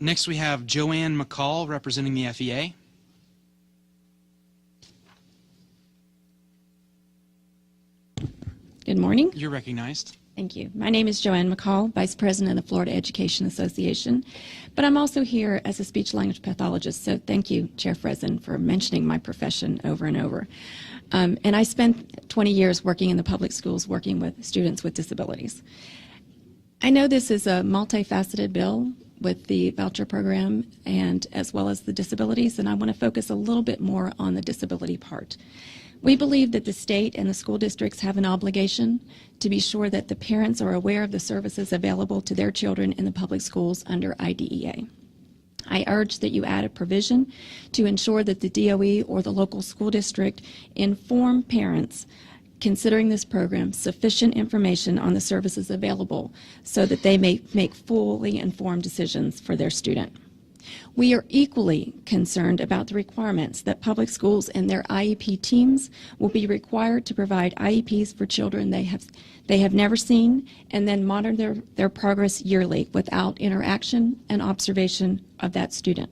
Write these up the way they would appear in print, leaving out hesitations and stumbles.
Next we have Joanne McCall representing the FEA. Good morning. You're recognized. Thank you. My name is Joanne McCall, Vice President of the Florida Education Association, but I'm also here as a speech-language pathologist, so thank you, Chair Fresen, for mentioning my profession over and over. And I spent 20 years working in the public schools, working with students with disabilities. I know this is a multifaceted bill with the voucher program and as well as the disabilities, and I want to focus a little bit more on the disability part. We believe that the state and the school districts have an obligation to be sure that the parents are aware of the services available to their children in the public schools under IDEA. I urge that you add a provision to ensure that the DOE or the local school district inform parents considering this program sufficient information on the services available so that they may make fully informed decisions for their student. We are equally concerned about the requirements that public schools and their IEP teams will be required to provide IEPs for children they have never seen and then monitor their progress yearly without interaction and observation of that student.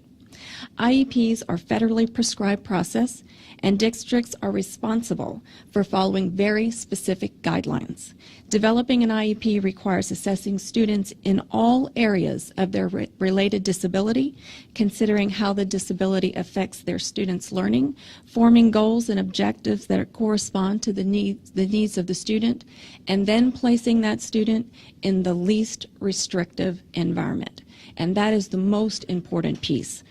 IEPs are federally prescribed process, and districts are responsible for following very specific guidelines. Developing an IEP requires assessing students in all areas of their related disability, considering how the disability affects their students' learning, forming goals and objectives that correspond to the needs of the student, and then placing that student in the least restrictive environment. And that is the most important piece.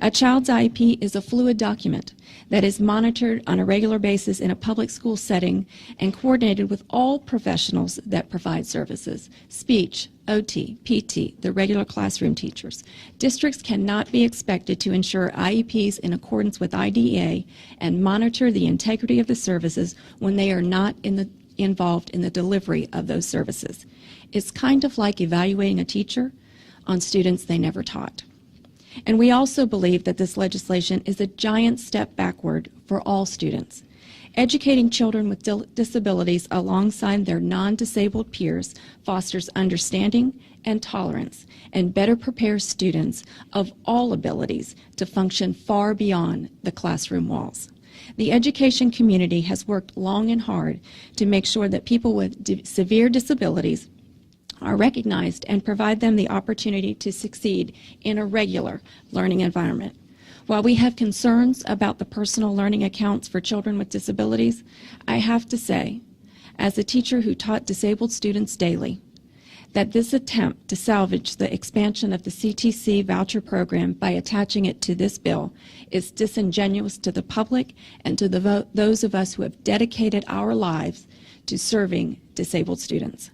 A child's IEP is a fluid document that is monitored on a regular basis in a public school setting and coordinated with all professionals that provide services: speech, OT, PT, the regular classroom teachers. Districts cannot be expected to ensure IEPs in accordance with IDEA and monitor the integrity of the services when they are not involved in the delivery of those services. It's kind of like evaluating a teacher on students they never taught. And we also believe that this legislation is a giant step backward for all students. Educating children with disabilities alongside their non-disabled peers fosters understanding and tolerance and better prepares students of all abilities to function far beyond the classroom walls. The education community has worked long and hard to make sure that people with severe disabilities are recognized and provide them the opportunity to succeed in a regular learning environment. While we have concerns about the personal learning accounts for children with disabilities, I have to say, as a teacher who taught disabled students daily, that this attempt to salvage the expansion of the CTC voucher program by attaching it to this bill is disingenuous to the public and to those of us who have dedicated our lives to serving disabled students.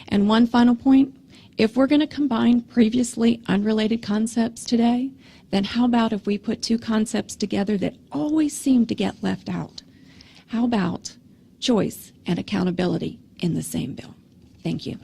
And one final point, if we're going to combine previously unrelated concepts today, then how about if we put two concepts together that always seem to get left out? How about choice and accountability in the same bill? Thank you.